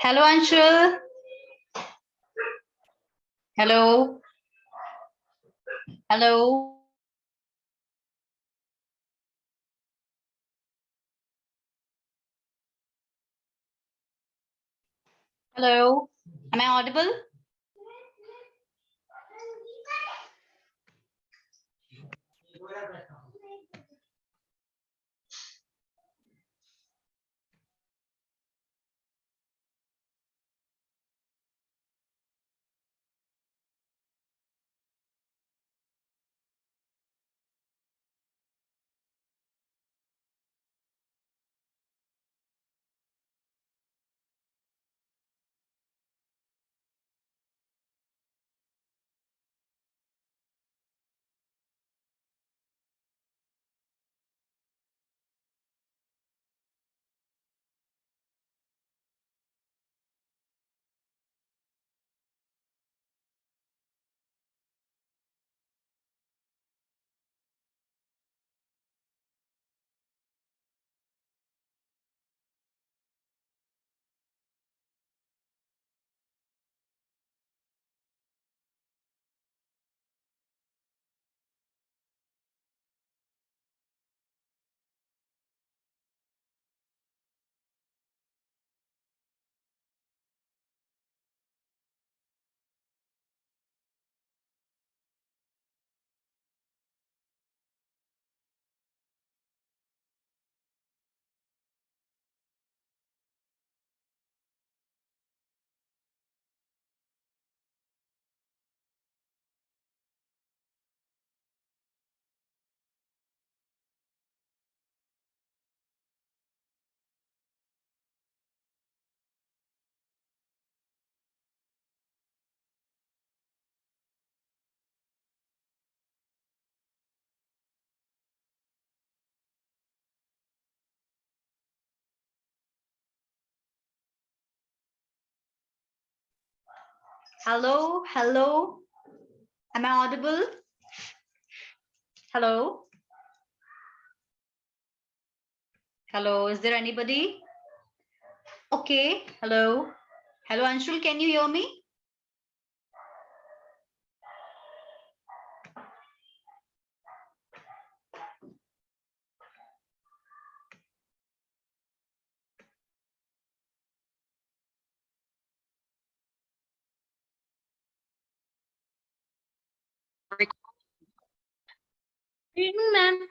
Hello, Anshul. Hello. Hello. Hello. Am I audible? Hello. Hello. Am I audible? Hello. Hello. Is there anybody? Okay. Hello. Hello, Anshul. Can you hear me? Good evening, ma'am.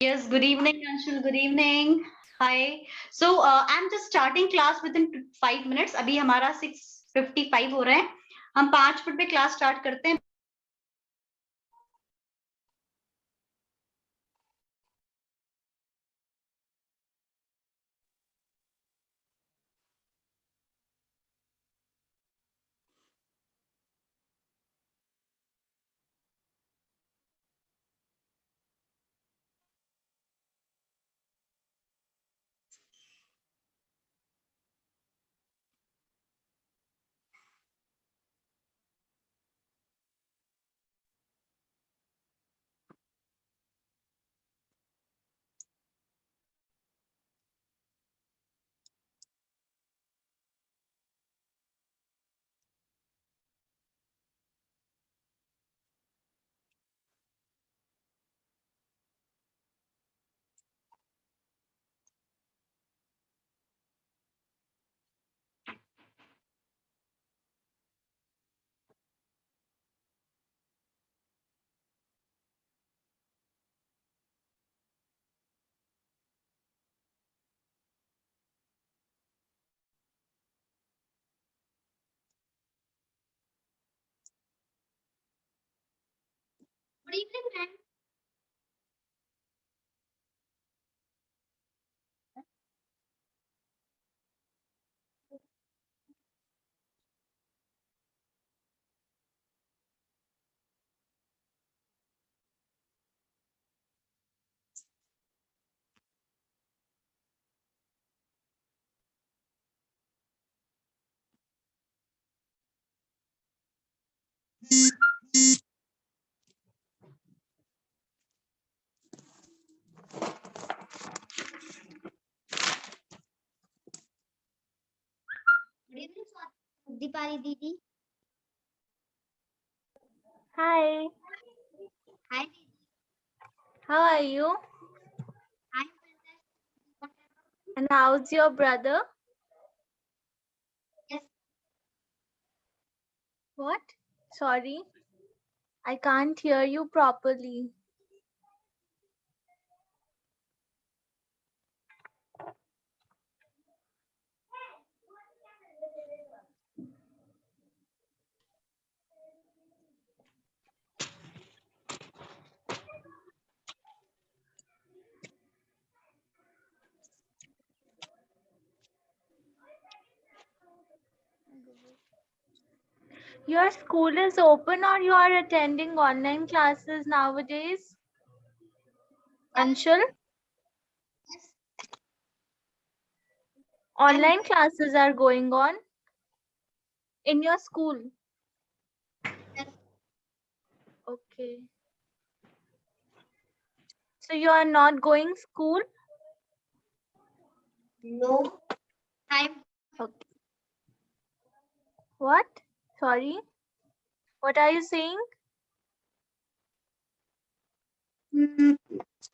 Yes. Good evening, Anshul. Good evening. Hi. So I'm just starting class within 5 minutes. अभी हमारा 6:55 हो रहा है. हम 5 minute में class start करते हैं. Good evening, ma'am. Deepali दीदी. Hi, Hi. how are you? I'm And how's your brother? Yes. What? Sorry, I can't hear you properly. Your school is open or you are attending online classes nowadays? Anshul? Online classes are going on in your school. Yes. Okay. So you are not going school? No. I'm Okay. What? Sorry. What are you saying?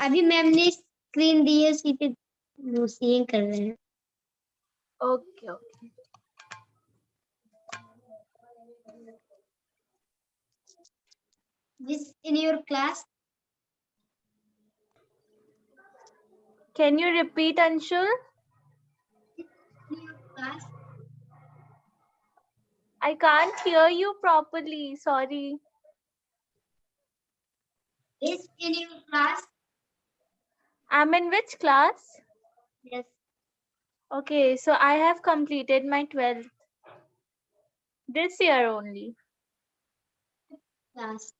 अभी ma'am ने screen दी है उसी पे वो scene कर रहे हैं. Okay, okay. This in your class. Can you repeat, Anshul? In your class. I can't hear you properly. Sorry. This in your class. I'm in which class? Yes. Okay, so I have completed my 12th this year only. Class.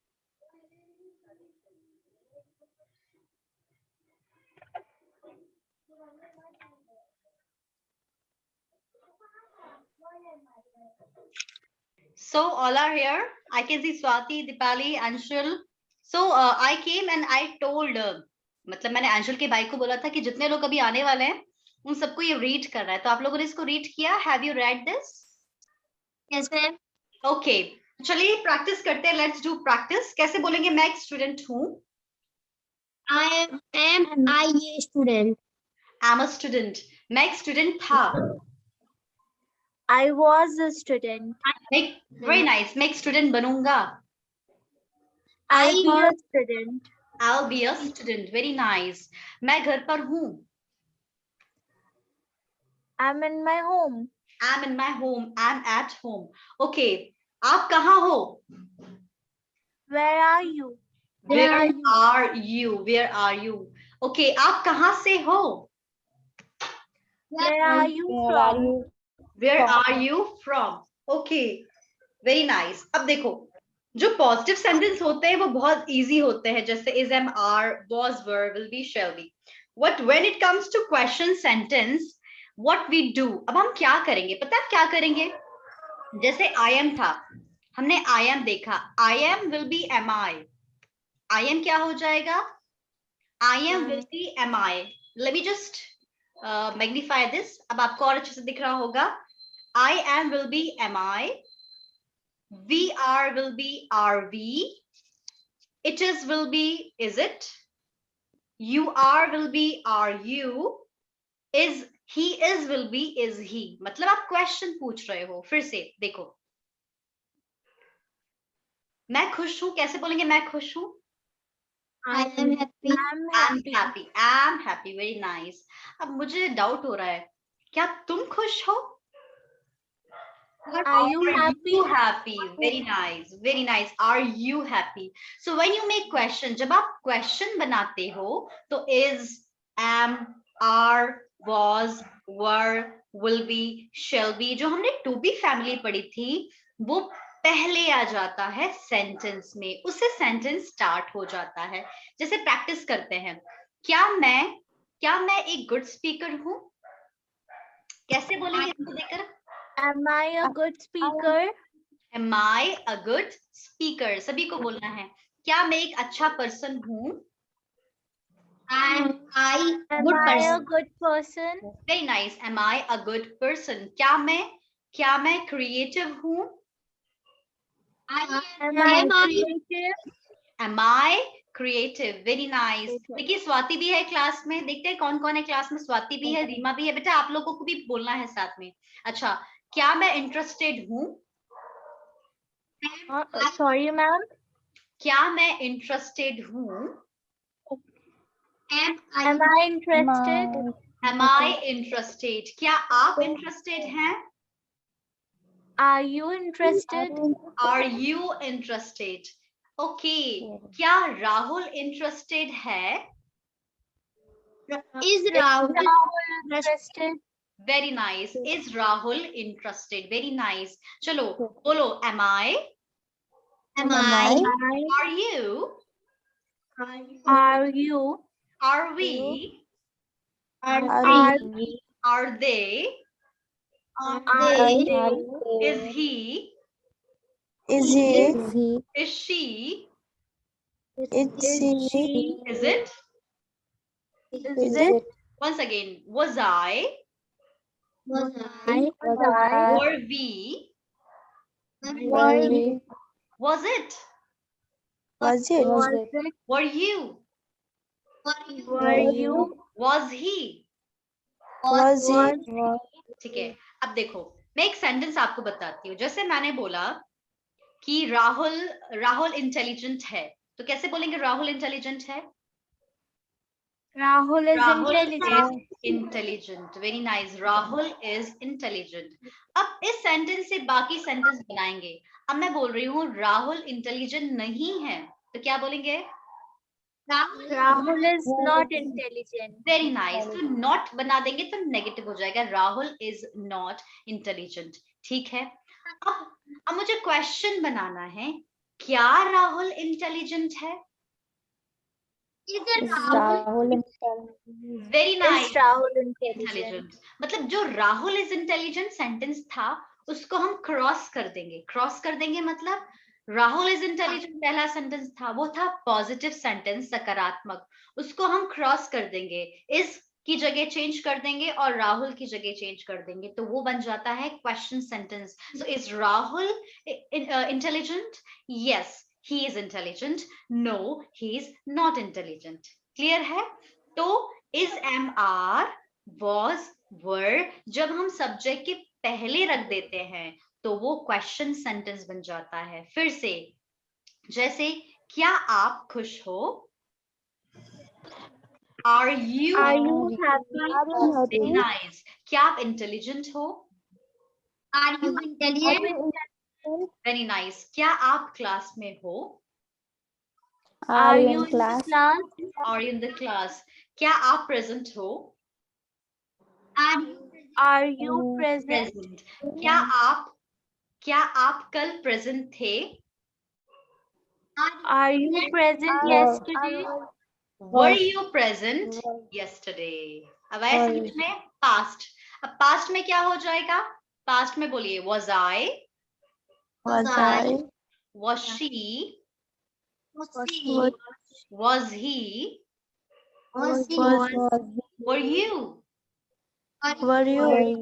So all are here. I can see Swati, Dipali, Anshul. So I came and I told, मतलब मैंने अंशुल के भाई को बोला था कि जितने लोग अभी आने वाले हैं उन सबको ये रीड करना है. तो आप लोगों ने इसको रीड किया? Have you read this? Yes ma'am. Okay, चलिए प्रैक्टिस करते हैं. Let's do practice. कैसे बोलेंगे? मैं एक स्टूडेंट हूँ. I am a student. I am a student. मैं एक स्टूडेंट था. I was a student. Very nice. मैं एक स्टूडेंट बनूंगा. I'll be a student. I'll be a student. Very nice. मैं घर पर हूँ. I'm in my home. I'm in my home. I'm at home. Okay. आप कहाँ हो? Where are you? Where are you? Where are you? Okay. आप कहाँ से हो? Where are you from? Where are you from? Okay. Very nice. अब देखो, जो पॉजिटिव सेंटेंस होते हैं वो बहुत इजी होते हैं, जैसे is, am, are, was, were, will be, shall be. What when it comes to question sentence, what we do? अब हम क्या करेंगे? पता है क्या करेंगे? जैसे I am था, हमने I am देखा. I am will be am I. I am क्या हो जाएगा? I am will be am I. Let me just magnify this. अब आपको और अच्छे से दिख रहा होगा. I am will be am I. We are will be are we. It is will be is it. You are will be are you. Is he is will be is he. मतलब आप question पूछ रहे हो. फिर से देखो, मैं खुश हूं कैसे बोलेंगे? मैं खुश हूं. I am happy. I'm happy. I'm happy. Very nice. अब मुझे डाउट हो रहा है, क्या तुम खुश हो? Are you happy? You happy. Very nice. Very nice. Are you happy? So when you make question, जब आप question बनाते हो तो is, am, are, was, were, will be, shall be, जो हमने to be family पढ़ी थी वो पहले आ जाता है सेंटेंस में. उससे सेंटेंस स्टार्ट हो जाता है. जैसे प्रैक्टिस करते हैं. क्या मैं एक गुड स्पीकर हूँ? कैसे बोलेंगे इसको देखकर? Am I a good speaker? Am I a good speaker? सभी को बोलना है. क्या मैं एक अच्छा पर्सन हूँ? Am I Am I a good person? Very nice. Am I a good person? क्या मैं क्या मैं क्रिएटिव हूँ? Am I creative? Am I creative? Very nice. Okay. देखिए स्वाति भी है क्लास में, देखते हैं कौन कौन है क्लास में। स्वाति भी है, रीमा भी है। बेटा आप लोगों को भी बोलना है साथ में। अच्छा, क्या मैं इंटरेस्टेड हूँ? Sorry, ma'am. क्या मैं इंटरेस्टेड हूँ? Am I interested? Am I interested? क्या आप इंटरेस्टेड हैं? Are you interested? Are you interested? Okay. क्या राहुल इंटरेस्टेड है? Is Is Rahul interested? Very nice. Is Rahul interested? Very nice. चलो बोलो. Am I? Am I? Are you? Are you? Are we? Are we? Are they? Are they? Is he? Is he? Is she? Is she? Is it? Is it? Once again. Was I? Was I? Was I? Were we? Were we? Was it? Was it? Was it? Were you? Were you? Was he? Was it? ठीक है, अब देखो मैं एक sentence आपको बताती हूँ। जैसे मैंने बोला कि राहुल इंटेलिजेंट है, तो कैसे बोलेंगे राहुल इंटेलिजेंट है? Rahul is intelligent. Intelligent. Very nice. Rahul is intelligent. अब इस सेंटेंस से बाकी सेंटेंस बनाएंगे। अब मैं बोल रही हूँ राहुल इंटेलिजेंट नहीं है, तो क्या बोलेंगे? Rahul is not intelligent. Very nice. तो नॉट बना देंगे तो नेगेटिव हो जाएगा। Rahul is not intelligent. ठीक है, अब मुझे क्वेश्चन बनाना है, क्या राहुल इंटेलिजेंट है? Very nice. Is Rahul intelligent? Intelligent मतलब जो राहुल इज इंटेलिजेंट सेंटेंस था उसको हम क्रॉस कर देंगे। क्रॉस कर देंगे मतलब राहुल इज इंटेलिजेंट पहला सेंटेंस था, वो था पॉजिटिव सेंटेंस, सकारात्मक। उसको हम क्रॉस कर देंगे, इस की जगह चेंज कर देंगे और राहुल की जगह चेंज कर देंगे, तो वो बन जाता है question sentence. So is Rahul intelligent? Yes, he is intelligent. No, he is not intelligent. Clear है? तो is, am, are, was, were जब हम सब्जेक्ट के पहले रख देते हैं तो वो क्वेश्चन सेंटेंस बन जाता है। फिर से, जैसे क्या आप खुश हो? Are you happy? Very nice. क्या आप इंटेलिजेंट हो? Are you intelligent? Very nice. क्या आप क्लास में हो? Are you in class? Are you in the class? क्या आप प्रेजेंट हो? Are you present? प्रेजेंट। क्या आप कल प्रेजेंट थे? Are you present yesterday? Were you present yesterday? अब आया समझ में? पास्ट। अब पास्ट में क्या हो जाएगा? पास्ट में बोलिए was I, was she, was he, were you,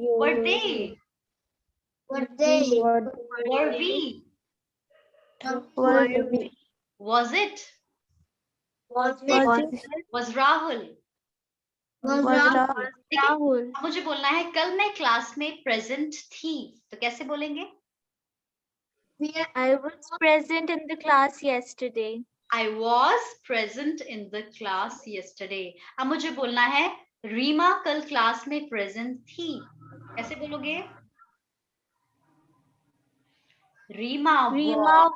were they, were we, was it, was Rahul। Rahul. अब मुझे बोलना है कल मैं क्लास में प्रेजेंट थी, तो कैसे बोलेंगे? I was present in the class yesterday. I was present in the class yesterday। अब मुझे बोलना है रीमा कल क्लास में प्रेजेंट थी, कैसे बोलोगे? Reema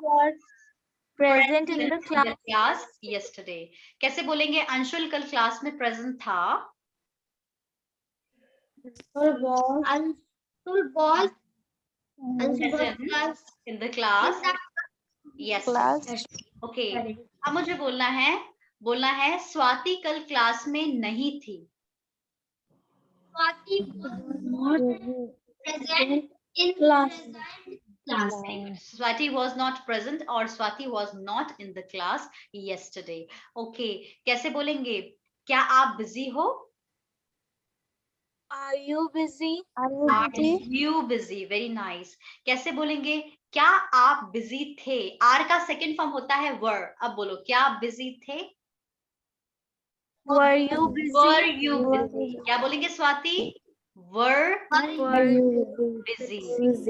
was present in the class. yesterday। कैसे बोलेंगे अंशुल कल क्लास में प्रेजेंट था? Anshul was Present in the class yesterday। Okay, अब मुझे बोलना है स्वाति कल क्लास में नहीं थी। Swati was present in class. Swati was not present or Swati was not in the class yesterday। Okay, कैसे बोलेंगे? क्या आप बिजी हो? Are you busy? Are you Are busy? you busy? Very nice. कैसे बोलेंगे? क्या आप बिजी थे? आर का सेकंड फॉर्म होता है were. अब बोलो, क्या आप बिजी थे? Were you Were busy? you busy? क्या बोलेंगे स्वाति? Were Were busy.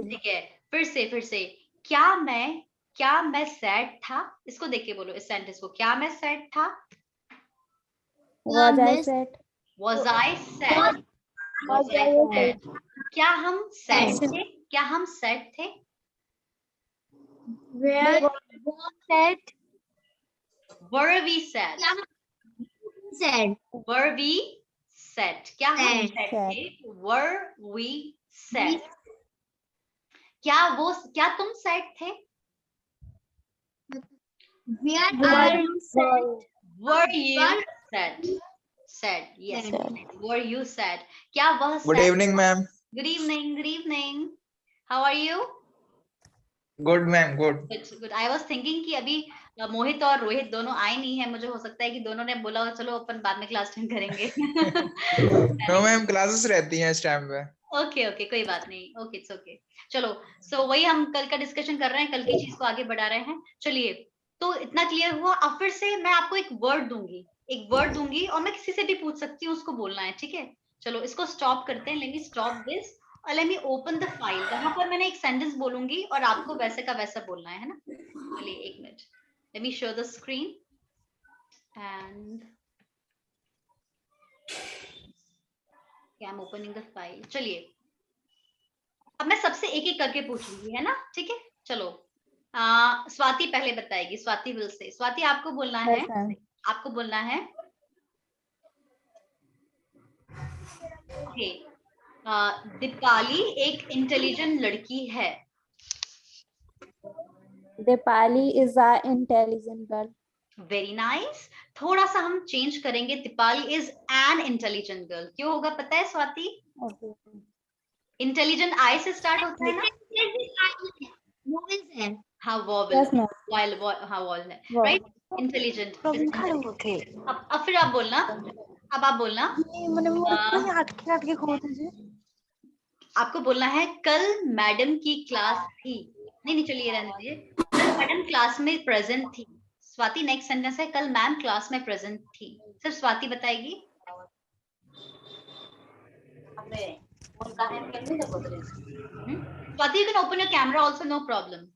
ठीक है, फिर से क्या मैं सैड था? इसको देख के बोलो इस सेंटेंस को, क्या मैं सैड था? Was I sad? Was I sad? Was I sad? क्या हम सैड थे? क्या हम सैड थे? Were sad? Were we sad? Sad. Were we sad? क्या हम Sad. sad थे? Were we sad? क्या तुम sad थे? Were you sad? Were you sad? Sad, yes. Sad. Were you sad? क्या वह Good sad evening, था? ma'am. Good evening, good evening. How are you? Good, ma'am. Good. Good, good. I was thinking कि अभी मोहित और रोहित दोनों आए नहीं है, मुझे हो सकता है कि दोनों ने बोला चलो अपन बाद में क्लास टाइम करेंगे. No, ma'am. Classes रहती हैं इस टाइम पे. ओके ओके, कोई बात नहीं. Okay, it's okay. चलो, सो वही हम कल का डिस्कशन कर रहे हैं, कल की चीज को आगे बढ़ा रहे हैं. चलिए, तो इतना क्लियर हुआ. अब फिर से मैं आपको एक वर्ड दूंगी और मैं किसी से भी पूछ सकती हूँ, उसको बोलना है. ठीक है, चलो इसको स्टॉप करते हैं. लेट मी स्टॉप दिस और let me open the file. वहां पर मैंने एक सेंटेंस बोलूंगी और आपको वैसे का वैसा बोलना है ना. चलिए एक minute, let me show the screen and I am opening the file. चलिए, अब मैं सबसे एक एक करके पूछूंगी, है ना. ठीक है, चलो. स्वाति पहले बताएगी. Swati will say. स्वाति आपको बोलना है. Yes, ma'am. आपको बोलना है. ओके. दीपाली एक इंटेलिजेंट लड़की है. Dipali is a intelligent girl. Very nice. थोड़ा सा हम चेंज करेंगे. Deepali is an intelligent girl. क्यों होगा पता है स्वाति? Okay. इंटेलिजेंट आई से स्टार्ट होता है ना. हाँ, वॉवल. Yes, ma'am. हाँ, वॉवल है. Wow. राइट. इंटेलिजेंट. अब फिर आप बोलना. अब आप बोलना. आपको बोलना है कल मैडम की क्लास थी. नहीं, चलिए रहने दीजिए. कल मैडम क्लास में प्रेजेंट थी. स्वाति नेक्स्ट सेंटेंस है कल मैम क्लास में प्रेजेंट थी. सिर्फ स्वाति बताएगी. Swati, you can open your camera also, no problem.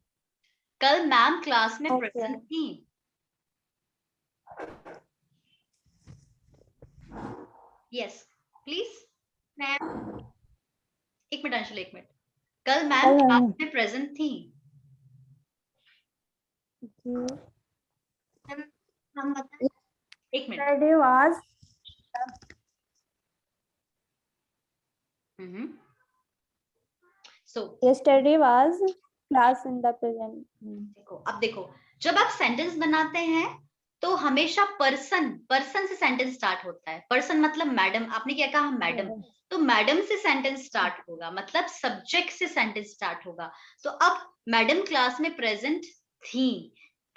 कल मैम क्लास में Okay. प्रेजेंट थी. Yes please. एक मिनट अंशुल, एक मिनट. कल मैम कल क्लास मैम- में प्रेजेंट थी. एक minute. Yesterday was so yesterday was class in the present. अब देखो, जब आप सेंटेंस बनाते हैं तो हमेशा पर्सन से सेंटेंस स्टार्ट होता है. पर्सन मतलब मैडम. आपने क्या कहा? मैडम. तो मैडम से सेंटेंस स्टार्ट होगा, मतलब सब्जेक्ट से सेंटेंस स्टार्ट होगा. तो अब मैडम क्लास में प्रेजेंट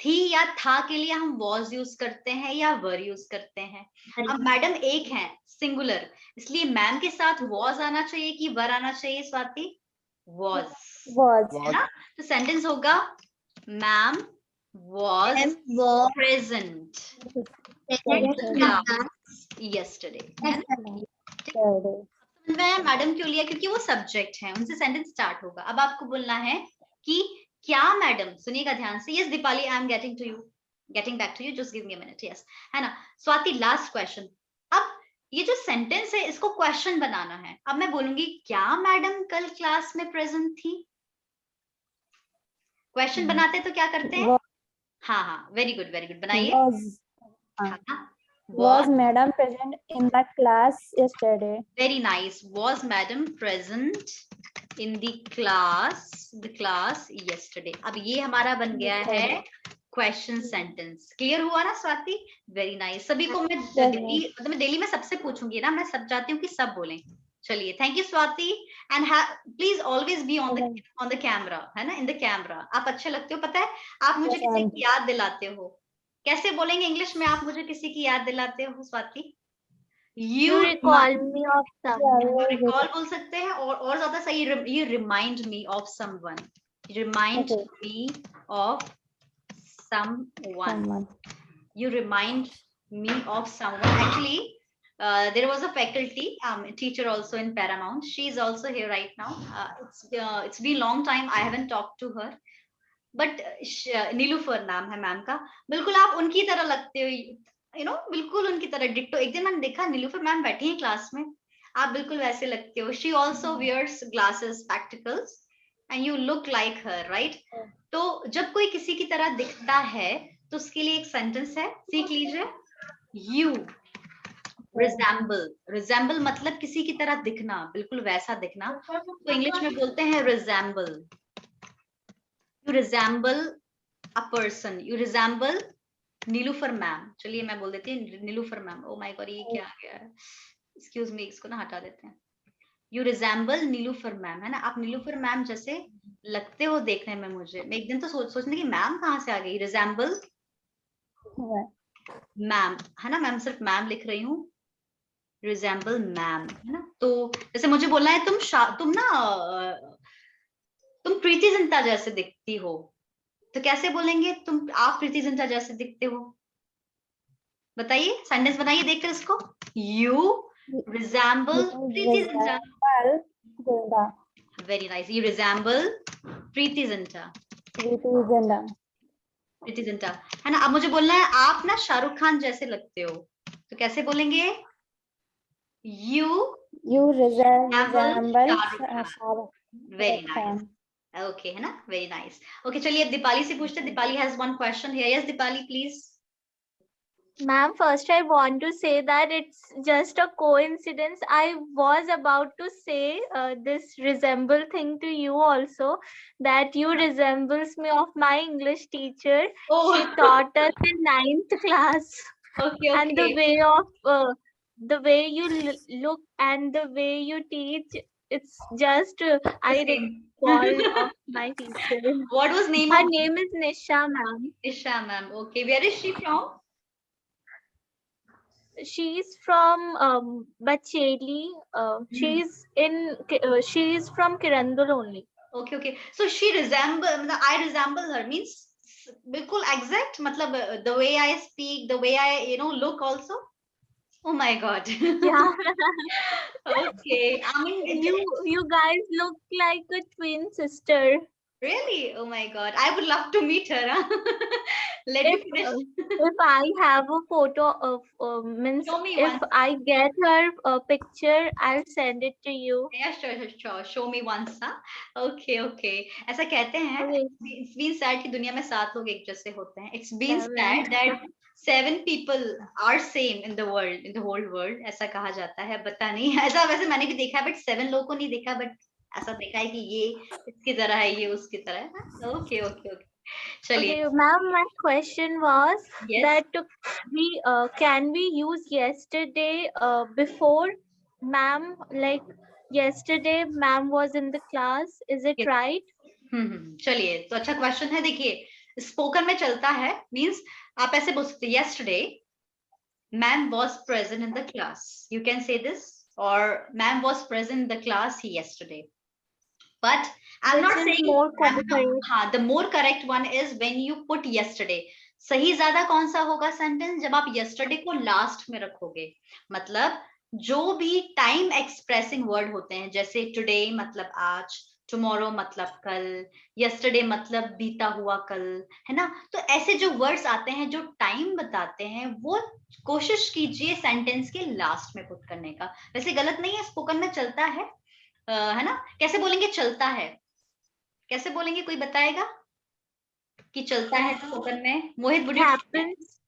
थी या था के लिए हम वॉज यूज करते हैं या वर यूज करते हैं. अब मैडम एक है, सिंगुलर, इसलिए मैम के साथ वॉज आना चाहिए कि वर आना चाहिए स्वाति? वॉज. Was. है ना. तो सेंटेंस होगा मैम वॉज प्रेजेंट yesterday. है ना. Yesterday. समझ में आया मैडम क्यों लिया? क्योंकि वो सब्जेक्ट है, उनसे सेंटेंस स्टार्ट होगा. अब आपको बोलना है कि क्या मैडम. सुनिएगा ध्यान से. Yes Deepali, I am getting back to you, just give me a minute. Yes, है ना. Swati, last question. अब ये जो सेंटेंस है इसको क्वेश्चन बनाना है. अब मैं बोलूंगी क्या मैडम कल क्लास में प्रेजेंट थी. क्वेश्चन बनाते हैं तो क्या करते हैं? हाँ, वेरी गुड बनाइए. Was madam present in the class yesterday? Very nice. Was madam present in the class yesterday? अब ये हमारा बन गया है क्वेश्चन सेंटेंस. क्लियर हुआ ना स्वाति? Very nice. सभी को मैं डेली में सबसे पूछूंगी ना. मैं सब चाहती हूँ कि सब बोलें. चलिए, thank you Swati. And please always be on the camera, है ना. इन द कैमरा आप अच्छे लगते हो. पता है, आप मुझे किसी की याद दिलाते हो. कैसे बोलेंगे इंग्लिश में? आप मुझे किसी की याद दिलाते हो Swati? You recall me of Yeah, someone. very good. Recall बोल सकते हैं, और ज्यादा सही ये remind me of someone, remind Okay. Me of someone. Someone. You remind me of someone. Actually, there was a faculty teacher also in Paramount. She's also here right now. It's been long time I haven't talked to her. But Nilufar नाम है ma'am का. बिल्कुल आप उनकी तरह लगते हो, बिल्कुल उनकी तरह डिट्टो. एक दिन मैंने देखा नीलूफर मैम बैठी हैं क्लास में, आप बिल्कुल वैसे लगते हो. She also wears glasses, spectacles, and you look like her, right? तो जब कोई किसी की तरह दिखता है तो उसके लिए एक सेंटेंस है, सीख लीजिए. You resemble. रिजेंबल मतलब किसी की तरह दिखना, बिल्कुल वैसा दिखना. तो इंग्लिश में बोलते हैं resemble. You resemble a person. You resemble Nilufar ma'am. चलिए मैं बोल देती हूँ Nilufar ma'am. Oh my god, ये क्या आ गया है? एक्सक्यूज मी, इसको ना हटा देते हैं. You resemble नीलूफर मैम, है ना? आप नीलूफर मैम जैसे लगते हो देखने में मुझे. मैं एक दिन तो सोचने की मैम कहाँ से आ गई. Resemble मैम, है ना? मैम सिर्फ मैम लिख रही हूँ. Resemble मैम, है ना? तो जैसे मुझे बोलना है तुम प्रीति जिंटा जैसे दिखती हो, तो कैसे बोलेंगे? आप प्रीति जिंटा जैसे दिखते हो. बताइए, सेंटेंस बनाइए देखकर इसको. You resemble Preity Zinta. Very nice. You resemble Preity Zinta. Preity Zinta, है ना? अब मुझे बोलना है आप ना शाहरुख खान जैसे लगते हो, तो कैसे बोलेंगे? You resemble Shahrukh. Very nice. Okay, है ना? Very nice. ओके, चलिए अब दीपाली से पूछते हैं. Deepali has one question here. Yes Deepali, please. Ma'am, first I want to say that it's just a coincidence. I was about to say this resemble thing to you also, that you resembles me of my English teacher. Oh. She taught us in 9th class. Okay. And the way of the way you look and the way you teach, it's just I recall of my teacher. What was name Her of? name is Nisha ma'am. Nisha ma'am. Okay, where is she from? She's from Bacheli. She's from Kirandul only. Okay. So she I resemble her means बिल्कुल exact, मतलब the way I speak, the way I look also. Oh my God. Yeah. Okay. I mean, you guys look like a twin sister. Really? Oh my God. I would love to meet her. Huh? Let me finish. If I have a photo of means Show me if one. I get her picture, I'll send it to you. Yeah, sure. Show me once. Huh? Okay. ऐसा कहते हैं. Okay. It's been said कि दुनिया में 7 लोग एक जैसे होते हैं. It's been said that 7 people are same in the world, in the whole world. ऐसा कहा जाता है. पता नहीं, ऐसा वैसे मैंने भी देखा है, but 7 लोगों को नहीं देखा, but ऐसा देखा है कि ये इसकी तरह है, ये उसकी तरह है. Okay. चलिए. Okay, ma'am, my question was that we can we use yesterday before ma'am, like yesterday ma'am was in the class, is it right? चलिए, तो अच्छा क्वेश्चन है. देखिए स्पोकन में चलता है, मींस आप ऐसे बोल सकते हैं yesterday ma'am was present in the class. You can say this, or ma'am was present in the class yesterday. But I'm not saying more the more correct one is when you put yesterday. सही ज्यादा कौन सा होगा sentence? जब आप yesterday को last में रखोगे. मतलब जो भी टाइम एक्सप्रेसिंग वर्ड होते हैं, जैसे today मतलब आज, tomorrow मतलब कल, yesterday मतलब बीता हुआ कल, है ना? तो ऐसे जो वर्ड्स आते हैं जो टाइम बताते हैं, वो कोशिश कीजिए सेंटेंस के लास्ट में पुट करने का. वैसे गलत नहीं है, स्पोकन में चलता है ना? कैसे बोलेंगे चलता है? कैसे बोलेंगे, कोई बताएगा कि चलता है स्पोकन में? मोहित, would you happens.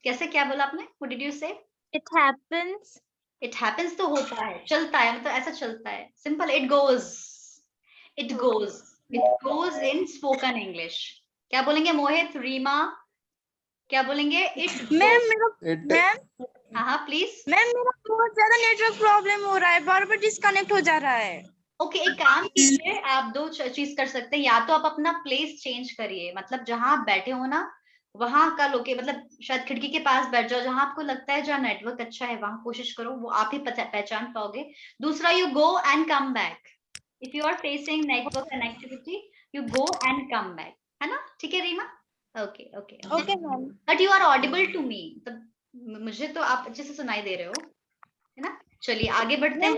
कैसे, क्या बोला आपने? What did you say? It happens. It happens तो होता है, चलता है मतलब ऐसा चलता है. Simple. It goes in spoken English. क्या बोलेंगे मोहित, रीमा, क्या बोलेंगे? मैम हाँ प्लीज. मैम मेरा बहुत ज्यादा नेटवर्क प्रॉब्लम हो रहा है, बार बार डिस्कनेक्ट हो जा रहा है. ओके, एक काम कीजिए, आप 2 चीज कर सकते हैं. या तो आप अपना प्लेस चेंज करिए, मतलब जहां आप बैठे हो ना वहां का मतलब शायद खिड़की के पास बैठ जाओ, जहां आपको लगता है जहाँ नेटवर्क अच्छा है वहां कोशिश करो, वो आप ही पहचान पाओगे। दूसरा, you go and come back. If you are facing network connectivity, you go and come back, है ना? ठीक है Rima? Okay okay. Okay ma'am. But you are audible to me, मुझे तो आप अच्छे से सुनाई दे रहे हो, है ना? चलिए आगे बढ़ते हैं।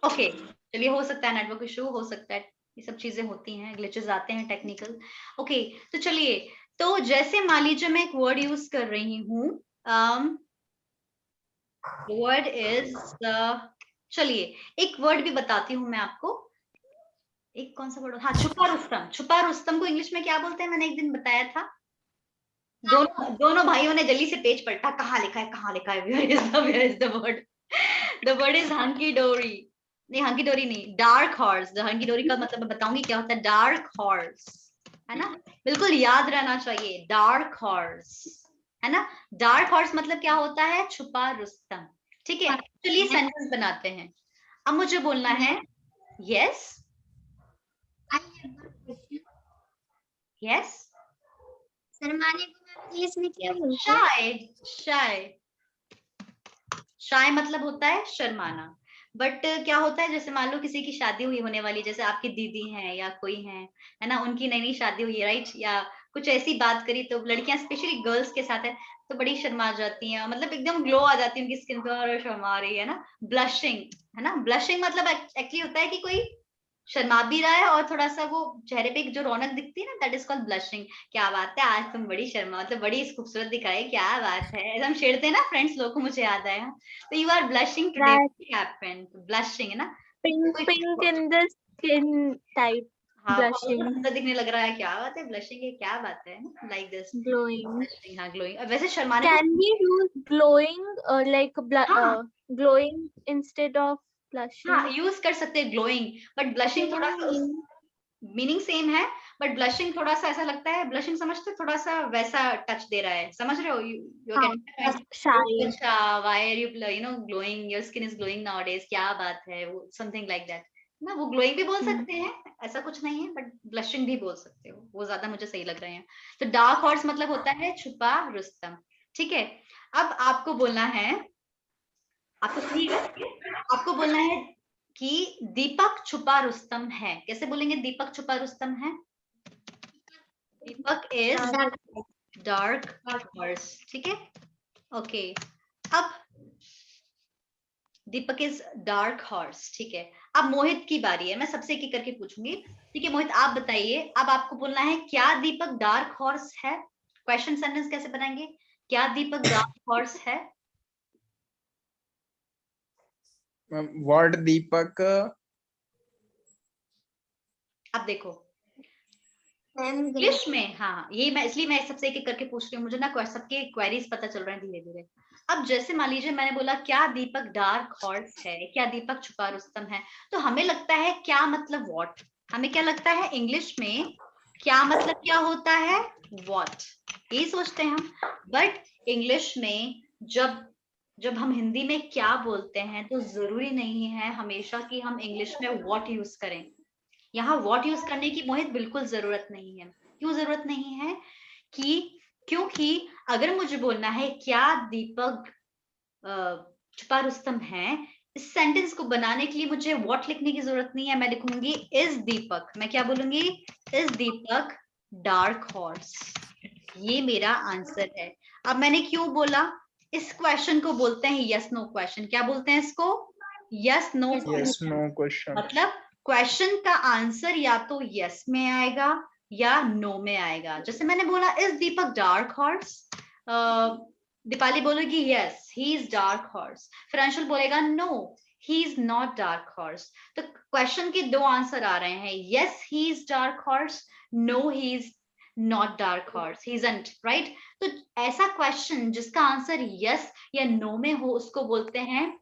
ओके चलिए, हो सकता है नेटवर्क इशू, हो सकता है, ये सब चीजें होती हैं, ग्लिचेस आते हैं टेक्निकल। ओके तो चलिए, तो जैसे मान लीजिए मैं एक वर्ड यूज कर रही हूँ, वर्ड इज, चलिए एक वर्ड भी बताती हूँ मैं आपको। एक कौन सा वर्ड? हाँ, छुपा रुस्तम। छुपा रुस्तम को इंग्लिश में क्या बोलते हैं? मैंने एक दिन बताया था। दोनों भाइयों ने जल्दी से पेज पलटा, कहाँ लिखा है, कहाँ लिखा है? Where is the word? The word is hunky dory. नहीं, हंकी डोरी नहीं, डार्क हॉर्स। हंकी डोरी का मतलब मैं बताऊंगी क्या होता है। डार्क हॉर्स, है ना? बिल्कुल याद रहना चाहिए, डार्क हॉर्स, है ना? डार्क हॉर्स मतलब क्या होता है? छुपा रुस्तम। ठीक है, चलिए सेंटेंस बनाते हैं। अब मुझे बोलना है यस, यस, शर्माने को मैं इसमें क्या बोलते हैं? शाय। शाय, शाय मतलब होता है शर्माना। बट क्या होता है, जैसे मान लो किसी की शादी हुई होने वाली, जैसे आपकी दीदी हैं या कोई है ना, उनकी नई नई शादी हुई है, राइट? या कुछ ऐसी बात करी तो लड़कियां स्पेशली गर्ल्स के साथ है तो बड़ी शर्मा जाती हैं, मतलब एकदम ग्लो आ जाती है उनकी स्किन पे, और शर्मा रही है ना, ब्लशिंग, है ना? ब्लशिंग मतलब एक्चुअली होता है कि कोई शर्मा भी रहा है और थोड़ा सा वो चेहरे पे जो रौनक दिखती है ना, दैट इज कॉल्ड ब्लशिंग। क्या बात है, आज तुम बड़ी शर्मा, मतलब बड़ी खूबसूरत दिखाई, क्या बात है, ऐसा हम छेड़ते हैं ना फ्रेंड्स लोग को, मुझे याद आया। तो you are blushing today, That happened, blushing, है ना? pink in the skin type, हाँ, बहुत blushing, सुंदर दिखने लग रहा है, क्या बात है, ब्लशिंग है, क्या बात है, लाइक दिस। glowing. ब्लशिंग, हाँ, ग्लोइंग। वैसे शर्माने को, Can we use glowing, हाँ glowing instead of blushing? हाँ यूज कर सकते हैं ग्लोइंग, बट ब्लशिंग थोड़ा सा मीनिंग सेम है, बट ब्लशिंग थोड़ा सा ऐसा लगता है, ब्लशिंग समझते, थोड़ा सा वैसा टच दे रहा है, समझ रहे हो? You are getting Shy. अच्छा, why are you no glowing, your skin is glowing nowadays, क्या बात है, वो समथिंग लाइक दैट ना। वो ग्लोइंग भी बोल सकते हैं, ऐसा कुछ नहीं है, बट ब्लशिंग भी बोल सकते हो, वो ज्यादा मुझे सही लग रहे हैं। तो डार्क हॉर्स मतलब होता है छुपा रुस्तम। ठीक है, अब आपको बोलना है, आपको सुनिएगा, आपको बोलना है कि दीपक छुपा रुस्तम है। कैसे बोलेंगे दीपक छुपा रुस्तम है? दीपक इज डार्क हॉर्स। ठीक है, ओके। अब दीपक इज डार्क हॉर्स, ठीक है। अब मोहित की बारी है, मैं सबसे एक एक करके पूछूंगी। ठीक है मोहित, आप बताइए, अब आपको बोलना है क्या दीपक डार्क हॉर्स है? क्वेश्चन सेंटेंस कैसे बनाएंगे? क्या दीपक डार्क हॉर्स है? What दीपक? अब देखो इंग्लिश में, हाँ ये मैं इसलिए मैं सबसे एक एक करके पूछ रही हूँ, मुझे ना सबके क्वेरीज पता चल रहे हैं धीरे धीरे। अब जैसे मान लीजिए मैंने बोला क्या दीपक डार्क हॉर्स है, क्या दीपक छुपा रुस्तम है, तो हमें लगता है क्या मतलब व्हाट, हमें क्या लगता है इंग्लिश में क्या मतलब क्या होता है, व्हाट, ये सोचते हैं हम। बट इंग्लिश में जब हम हिंदी में क्या बोलते हैं तो जरूरी नहीं है हमेशा कि हम इंग्लिश में व्हाट यूज करें। यहाँ व्हाट यूज करने की मोहित बिल्कुल जरूरत नहीं है। क्यों जरूरत नहीं है? क्योंकि अगर मुझे बोलना है क्या दीपक छुपा रुस्तम है, इस सेंटेंस को बनाने के लिए मुझे व्हाट लिखने की जरूरत नहीं है। मैं लिखूंगी इज दीपक, मैं क्या बोलूंगी, इज दीपक डार्क हॉर्स, ये मेरा आंसर है। अब मैंने क्यों बोला, इस क्वेश्चन को बोलते हैं यस नो क्वेश्चन। क्या बोलते हैं इसको? Yes no Yes, no question. मतलब क्वेश्चन का आंसर या तो यस में आएगा या नो में आएगा। जैसे मैंने बोला is Deepak dark horse, Deepali बोलेगी yes he is dark horse, फिर अंशुल बोलेगा no he is not dark horse. तो क्वेश्चन के दो आंसर आ रहे हैं, yes he is dark horse, no he is not dark horse, he isn't, right? तो ऐसा क्वेश्चन जिसका आंसर यस या नो में हो उसको बोलते हैं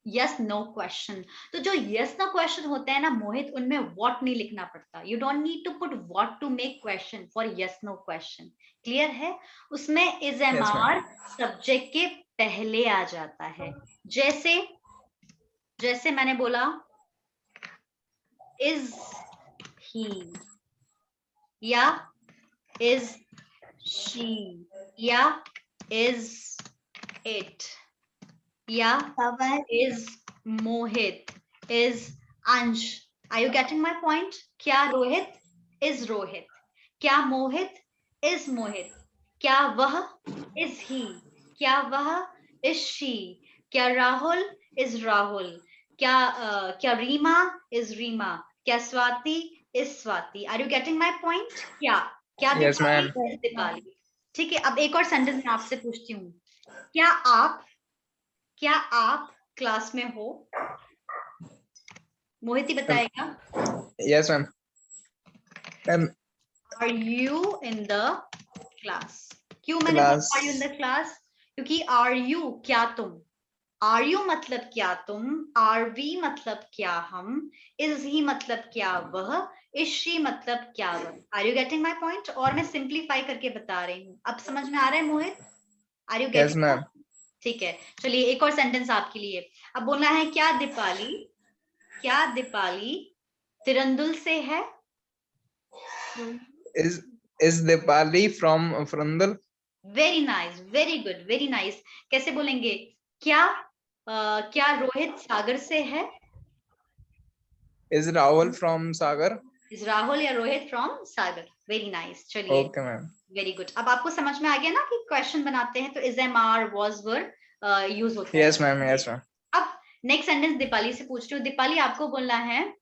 यस नो क्वेश्चन। तो जो यस नो क्वेश्चन होते हैं ना मोहित, उनमें व्हाट नहीं लिखना पड़ता, you don't need to put what to make question for yes no question. Clear है? उसमें is am Yes, are ma'am. सब्जेक्ट के पहले आ जाता है। जैसे जैसे मैंने बोला इज ही, या is she या is it या is Mohit is Ansh. Are you getting my point? क्या रोहित is रोहित, क्या मोहित is मोहित, क्या वह is he, क्या वह is she, क्या राहुल is राहुल, क्या रीमा is रीमा, क्या Swati is Swati. Are you getting my point? क्या Yes, ma'am. दीपाली. ठीक है, अब एक और सेंटेंस मैं आपसे पूछती हूँ. क्या आप क्लास में हो? मोहित ही बताएगा. Yes, ma'am. Ma'am, Are you in the class? क्यों मैंने Class. Are you in the class? क्योंकि are you क्या तुम, are you मतलब क्या तुम, are we मतलब क्या हम, is he मतलब क्या वह, is she मतलब क्या वह. Are you getting my point? और मैं सिंप्लीफाई करके बता रही हूँ. अब समझ में आ रहा है मोहित? Are you yes, getting? ma'am. ठीक है, चलिए एक और सेंटेंस आपके लिए. अब बोलना है क्या दीपाली तिरंदुल से है? Is Dipali from Frundal? Very nice, very good, very nice. कैसे बोलेंगे? क्या रोहित सागर से है? Is Rahul from Sagar? Is Rahul या Rohit from Sagar. Very nice. चलिए, Okay, ma'am. Very good. अब आपको समझ में आ गया ना कि क्वेश्चन बनाते हैं तो is am are was were use होता है. Yes, ma'am. Yes, ma'am. अब नेक्स्ट सेंटेंस दीपाली से पूछ रही हूँ. दीपाली आपको बोलना है,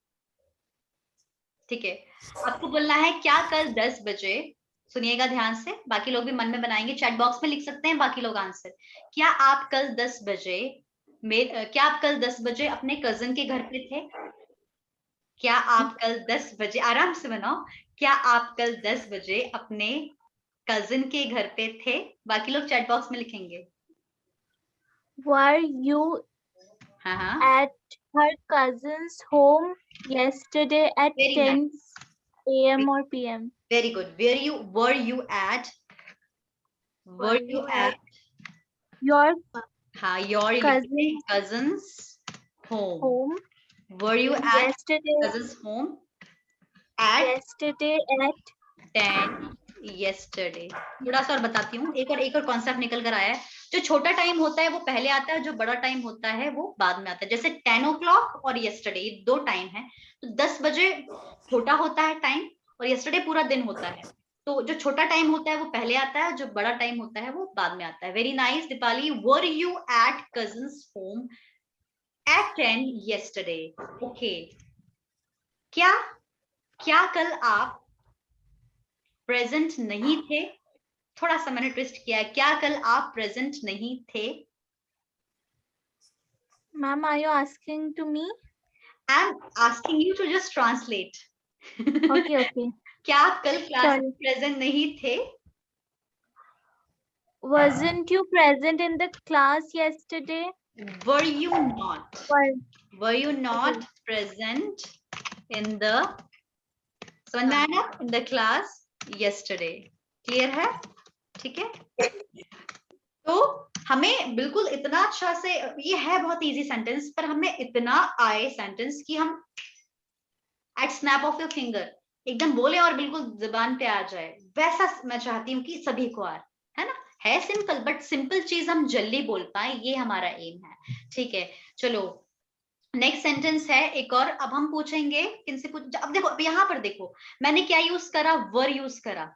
ठीक है, आपको बोलना है क्या कल 10 बजे, सुनिएगा ध्यान से, बाकी लोग भी मन में बनाएंगे, चैट बॉक्स में लिख सकते हैं बाकी लोग आंसर. क्या आप कल 10 बजे अपने कजन के घर पे थे? क्या आप कल 10 बजे, आराम से बनाओ, क्या आप कल 10 बजे अपने कजन के घर पे थे? बाकी लोग चैट बॉक्स में लिखेंगे. Were you हाँ at her cousin's home yesterday at Very 10 a.m. or p.m.? Very good. were you at Your हाँ your cousin's home. Were you at yesterday cousin's home at 10 yesterday? थोड़ा सा और बताती हूँ. एक और कॉन्सेप्ट निकल कर आया है. जो छोटा टाइम होता है वो पहले आता है, जो बड़ा टाइम होता है वो बाद में आता है. जैसे 10 o'clock और yesterday, ये दो टाइम है. तो 10 बजे छोटा होता है टाइम और yesterday पूरा दिन होता है. तो जो छोटा टाइम होता है वो पहले आता है, जो बड़ा टाइम होता है वो बाद में आता है. Very nice Deepali. Were you at cousins home at 10 yesterday? Okay. क्या कल आप प्रेजेंट नहीं थे? थोड़ा सा मैंने ट्विस्ट किया है. क्या कल आप प्रेजेंट नहीं थे? Ma'am, are you asking to me? I'm asking you to just translate. Okay. क्या आप कल क्लास में Sorry. प्रेजेंट नहीं थे? Wasn't you present in the class yesterday? Were you not present in the समझ में आया ना? In the class yesterday. Clear है? ठीक है. तो हमें बिल्कुल इतना अच्छा से, ये है बहुत इजी सेंटेंस, पर हमें इतना आए सेंटेंस कि हम at snap of your finger एकदम बोले और बिल्कुल जुबान पे आ जाए. वैसा मैं चाहती हूँ कि सभी को आए, है ना? है सिंपल, बट सिंपल चीज हम जल्दी बोल पाए, ये हमारा एम है. ठीक है, चलो नेक्स्ट सेंटेंस है एक और. अब हम पूछेंगे किनसे पूछ. अब देखो, अब यहाँ पर देखो, मैंने क्या यूज करा? वर यूज करा.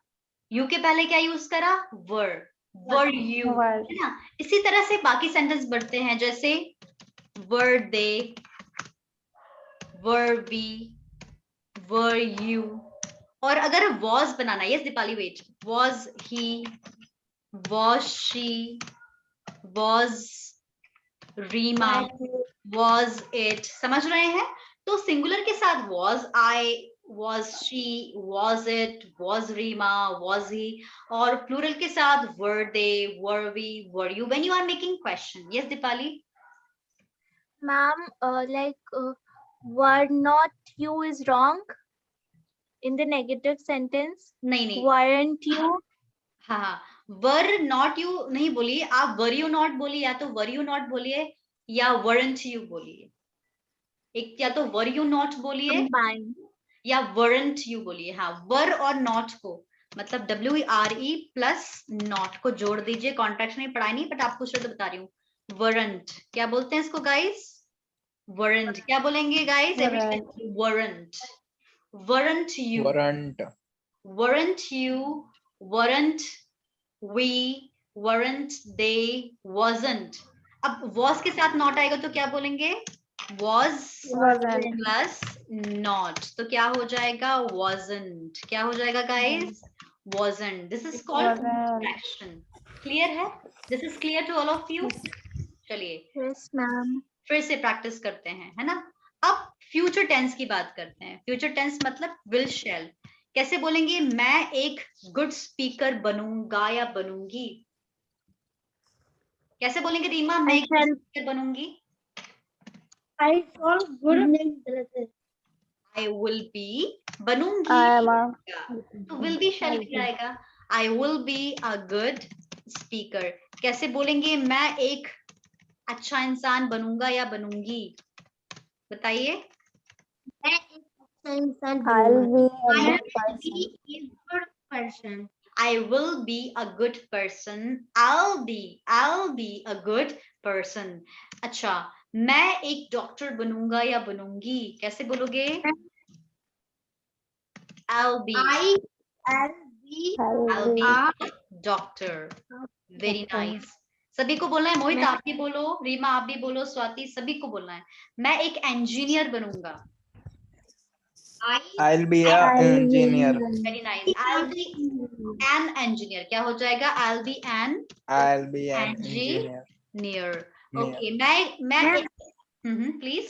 यू के पहले क्या यूज करा? Were you, Were. है ना? इसी तरह से बाकी सेंटेंस बढ़ते हैं, जैसे वर दे, वर वी, वर यू. और अगर वॉज बनाना, yes Deepali wait, was he, was she, was Rima, was it. समझ रहे हैं? तो सिंगुलर के साथ was I, was she, was it, was Rima, was he, और प्लूरल के साथ were they, were we, were you, when you are making question. Yes Dipali? Ma'am, were not you is wrong in the negative sentence. नहीं Weren't you? हाँ, were not you नहीं बोलिए आप, were you not बोलिए, या तो were you not बोलिए या weren't you बोलिए. एक या तो were you not बोलिए Combined. या weren't you बोलिए। हाँ, were और not को मतलब WRE प्लस not को जोड़ दीजिए। कॉन्ट्रैक्शन में पढ़ाई नहीं, बट आपको पूछ रहे तो बता रही हूँ। weren't क्या बोलते हैं इसको गाइस? weren't क्या बोलेंगे guys? weren't weren't you Warrant. weren't you weren't we weren't they wasn't। अब was के साथ not आएगा तो क्या बोलेंगे? was plus not तो क्या हो जाएगा? wasn't। क्या हो जाएगा guys? wasn't। This is called contraction। clear है? This is clear to all of you? चलिए Yes, ma'am. फिर से प्रैक्टिस करते हैं, है ना? अब फ्यूचर टेंस की बात करते हैं। फ्यूचर टेंस मतलब विल शैल। कैसे बोलेंगे? मैं एक गुड स्पीकर बनूंगा या बनूंगी। कैसे बोलेंगे रीमा? मैं एक गुड स्पीकर बनूंगी। I saw good नहीं I will be बनूंगी तो will be शैल भी आएगा। I will be a good speaker। कैसे बोलेंगे? मैं एक अच्छा इंसान बनूंगा या बनूंगी, बताइए। मैं एक अच्छा इंसान I'll बनूंगा। be a good person. I will be a good person। I'll be a good person। अच्छा, मैं एक डॉक्टर बनूंगा या बनूंगी, कैसे बोलोगे? I'll be I'll be a doctor। Very nice। सभी को बोलना है। मोहित आप भी बोलो, रीमा आप भी बोलो, स्वाति सभी को बोलना है। मैं एक इंजीनियर बनूंगा। I'll be a engineer. Very nice। I'll be an engineer। क्या हो जाएगा? I'll be an I'll be an engineer. Okay, मैं प्लीज।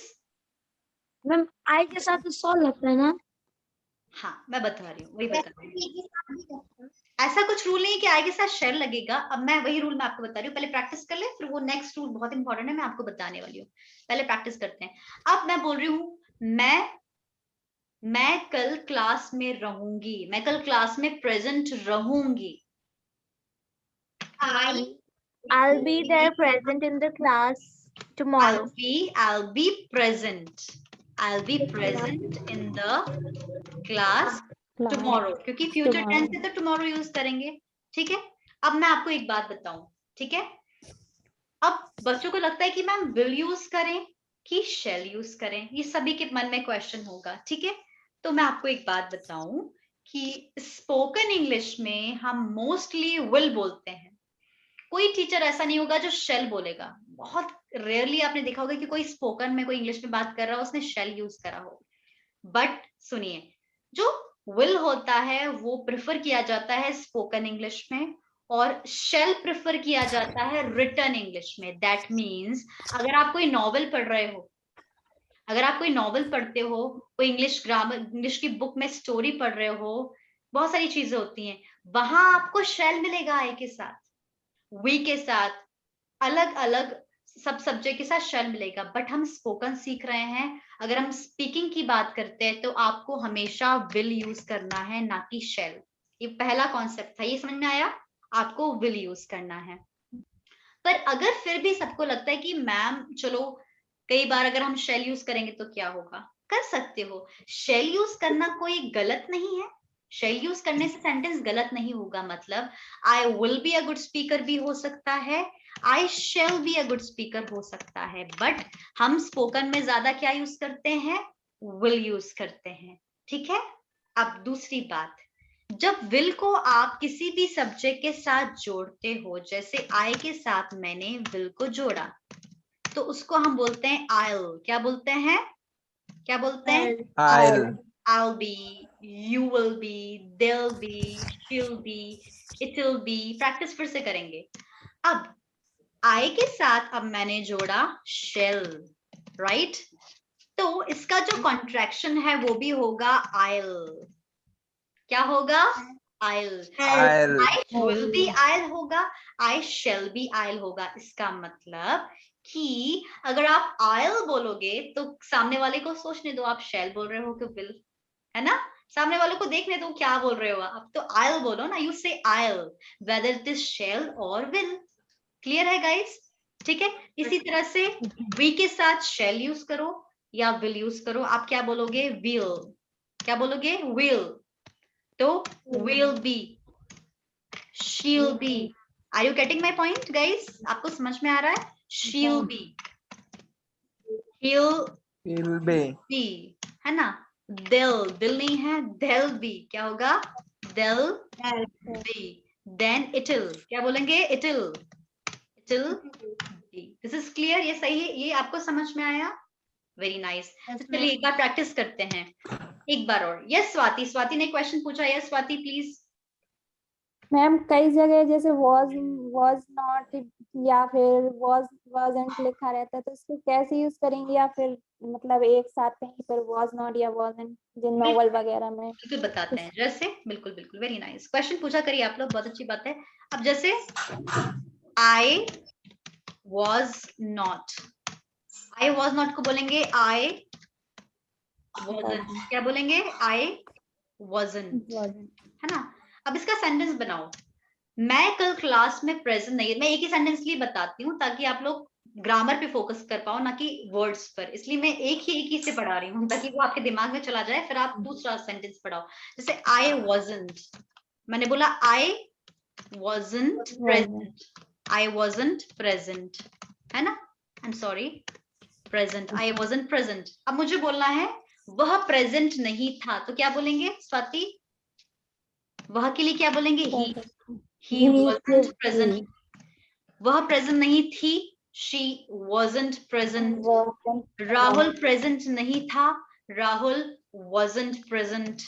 मैम आई के साथ तो सॉ लगता है ना? हाँ, मैं बता रही हूँ, वही बता रही हूँ। ऐसा कुछ रूल नहीं है कि आई के साथ शेल लगेगा। अब मैं वही रूल मैं आपको बता रही हूँ, पहले प्रैक्टिस कर ले, फिर वो नेक्स्ट रूल बहुत इंपॉर्टेंट है, मैं आपको बताने वाली हूँ। पहले प्रैक्टिस करते हैं। अब मैं बोल रही हूँ मैं कल क्लास में रहूंगी। मैं कल क्लास में प्रेजेंट रहूंगी। I'll be there present in the class tomorrow. I'll be present in the class tomorrow। क्योंकि फ्यूचर टेंस है तो टुमारो यूज करेंगे। ठीक है। अब मैं आपको एक बात बताऊं, ठीक है? अब बच्चों को लगता है कि मैम विल यूज करें कि शेल यूज करें, ये सभी के मन में क्वेश्चन होगा। ठीक है, तो मैं आपको एक बात बताऊं कि स्पोकन इंग्लिश में हम मोस्टली विल बोलते हैं। कोई टीचर ऐसा नहीं होगा जो शेल बोलेगा। बहुत रेयरली आपने देखा होगा कि कोई स्पोकन में कोई इंग्लिश में बात कर रहा हो उसने शेल यूज करा हो। बट सुनिए, जो विल होता है वो प्रेफर किया जाता है स्पोकन इंग्लिश में, और शेल प्रेफर किया जाता है रिटन इंग्लिश में। दैट मीन्स अगर आप कोई नॉवेल पढ़ रहे हो, अगर आप कोई नॉवेल पढ़ते हो, कोई इंग्लिश ग्रामर इंग्लिश की बुक में स्टोरी पढ़ रहे हो, बहुत सारी चीजें होती हैं, वहां आपको शेल मिलेगा आई के साथ, वी के साथ, अलग अलग सब सब्जेक्ट के साथ शेल मिलेगा। बट हम स्पोकन सीख रहे हैं, अगर हम स्पीकिंग की बात करते हैं तो आपको हमेशा विल यूज करना है, ना कि शेल। ये पहला कॉन्सेप्ट था, ये समझ में आया? आपको विल यूज करना है। पर अगर फिर भी सबको लगता है कि मैम चलो कई बार अगर हम शेल यूज करेंगे तो क्या होगा, कर सकते हो। शेल यूज करना कोई गलत नहीं है। शेल यूज करने से सेंटेंस गलत नहीं होगा। मतलब I will be a good speaker भी हो सकता है, I shall be a good speaker हो सकता है। बट हम स्पोकन में ज्यादा क्या यूज करते हैं? विल यूज करते हैं। ठीक है। अब दूसरी बात, जब विल को आप किसी भी सब्जेक्ट के साथ जोड़ते हो, जैसे आई के साथ मैंने विल को जोड़ा, तो उसको हम बोलते हैं आइल। क्या बोलते हैं? क्या बोलते हैं? I'll be, you will be, they'll be, she'll be, it'll be। Practice फिर से करेंगे। अब I के साथ अब मैंने जोड़ा shall, राइट? तो इसका जो कॉन्ट्रैक्शन है वो भी होगा I'll। क्या होगा? I'll। I will be I'll होगा, I shall be I'll होगा। इसका मतलब कि अगर आप I'll बोलोगे तो सामने वाले को सोचने दो आप shall बोल रहे हो कि will, है ना? सामने वालों को देखने दो क्या बोल रहे हो आप। तो I'll बोलो ना, you say I'll whether it is shall or will। Clear है गाइस? ठीक है। इसी तरह से we के साथ shall यूज करो या will यूज करो, आप क्या बोलोगे? will। क्या बोलोगे? will. तो will be, she'll be. Are you getting my point, guys? आपको समझ में आ रहा है? she'll be, he'll will be, है ना? दिल नहीं है, they'll be. क्या होगा? they'll be. then it'll, क्या बोलेंगे? it'll be. This is clear? ये सही है? ये आपको समझ में आया? Very nice. चलिए एक बार प्रैक्टिस करते हैं, एक बार और. यस स्वाति ने क्वेश्चन पूछा. Yes Swati please. मैम कई जगह जैसे was not या फिर wasn't लिखा रहता है, तो इसको कैसे यूज करेंगे, या फिर मतलब एक साथ कहीं पर was not या wasn't, जिन नॉवल वगैरह में. बिल्कुल बताते हैं. जैसे बिल्कुल बिल्कुल वेरी नाइस क्वेश्चन पूछा करिए आप लोग, बहुत अच्छी बात है. अब जैसे I was not को बोलेंगे I wasn't. क्या बोलेंगे? I wasn't, है ना? अब इसका सेंटेंस बनाओ. मैं कल क्लास में प्रेजेंट नहीं. मैं एक ही सेंटेंस लिए बताती हूँ ताकि आप लोग ग्रामर पे फोकस कर पाओ, ना कि वर्ड्स पर. इसलिए मैं एक ही से पढ़ा रही हूँ ताकि वो आपके दिमाग में चला जाए, फिर आप दूसरा सेंटेंस पढ़ाओ. जैसे I wasn't, मैंने बोला I wasn't present. I wasn't present, है ना? I'm sorry, present. I wasn't present. अब मुझे बोलना है वह प्रेजेंट नहीं था, तो क्या बोलेंगे स्वाति? वह के लिए क्या बोलेंगे? he wasn't present. वह प्रेजेंट नहीं थी. she wasn't present. Rahul present नहीं था. Rahul wasn't present.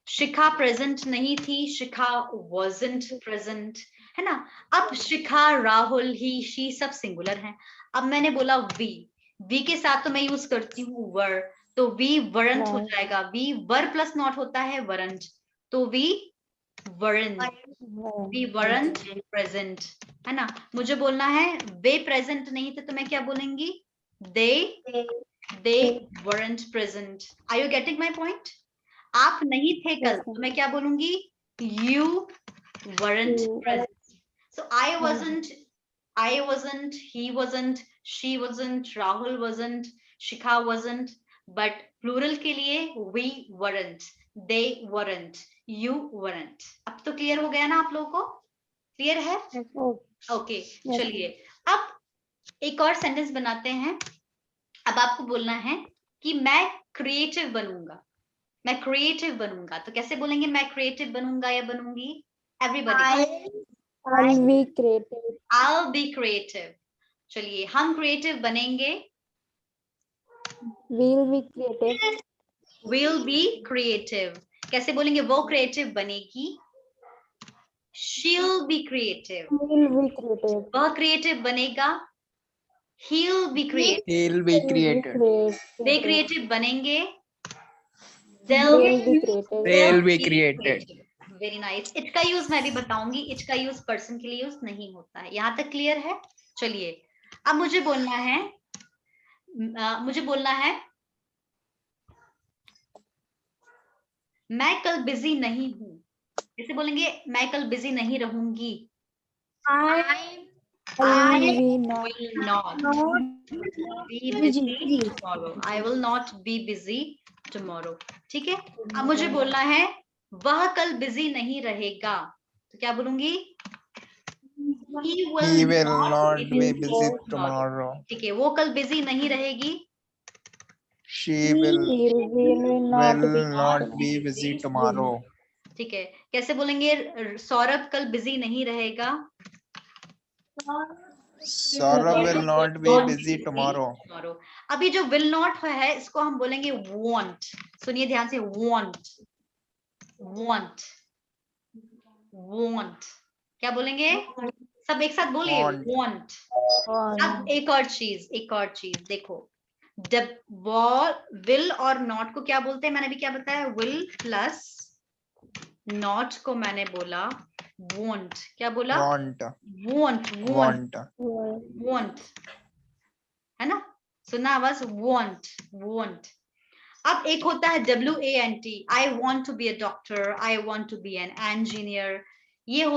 शिखा प्रेजेंट नहीं थी. शिखा wasn't present, है ना? अब शिखा, राहुल, ही, शी सब सिंगुलर हैं. अब मैंने बोला वी के साथ तो मैं यूज करती हूँ वर, तो वी वरंट हो जाएगा. वी वर प्लस नॉट होता है वरंट, तो वी वरंट प्रेजेंट, है ना? मुझे बोलना है वे प्रेजेंट नहीं थे, तो मैं क्या बोलेंगी? They weren't present. Are you getting my point? आप नहीं थे कल, तो मैं क्या बोलूंगी? You weren't present. So I wasn't, he wasn't, she wasn't, Rahul wasn't, Shikha wasn't, but plural के लिए we weren't, they weren't, you weren't. अब तो क्लियर हो गया ना आप लोगों को? क्लियर है? ओके चलिए अब एक और सेंटेंस बनाते हैं. अब आपको बोलना है कि मैं क्रिएटिव बनूंगा. मैं क्रिएटिव बनूंगा, तो कैसे बोलेंगे? मैं क्रिएटिव बनूंगा या बनूंगी? एवरीबॉडी. I'll be creative. चलिए हम क्रिएटिव बनेंगे. We'll be creative. कैसे बोलेंगे? वो क्रिएटिव बनेगी. She'll be creative. वह क्रिएटिव बनेगा. He'll be creative. Way creative बनेंगे. they'll be created. Very nice. It का यूज मैं भी बताऊंगी. इट का यूज पर्सन के लिए यूज नहीं होता है. यहाँ तक क्लियर है? चलिए अब मुझे बोलना है मैं कल बिजी नहीं हूँ. कैसे बोलेंगे? मैं कल बिजी नहीं रहूंगी. I will not be busy tomorrow. I will not be busy tomorrow. ठीक है. अब मुझे बोलना है वह कल बिजी नहीं रहेगा, तो क्या बोलूंगी? He will not be busy tomorrow. ठीक है. वो कल बिजी नहीं रहेगी. She will not be busy tomorrow. ठीक है. कैसे बोलेंगे? सौरभ कल बिजी नहीं रहेगा. Saurabh will not be busy tomorrow. अभी जो will not है इसको हम बोलेंगे want. सुनिए ध्यान से. want. क्या बोलेंगे? सब एक साथ बोलिए. want. अब एक और चीज देखो. will और not को क्या बोलते हैं? मैंने भी क्या बताया? will plus not को मैंने बोला won't. क्या बोला? want, है ना? सुना आवाज? want. अब एक होता है WANT. I want to be a doctor. I want to be an engineer. ये होता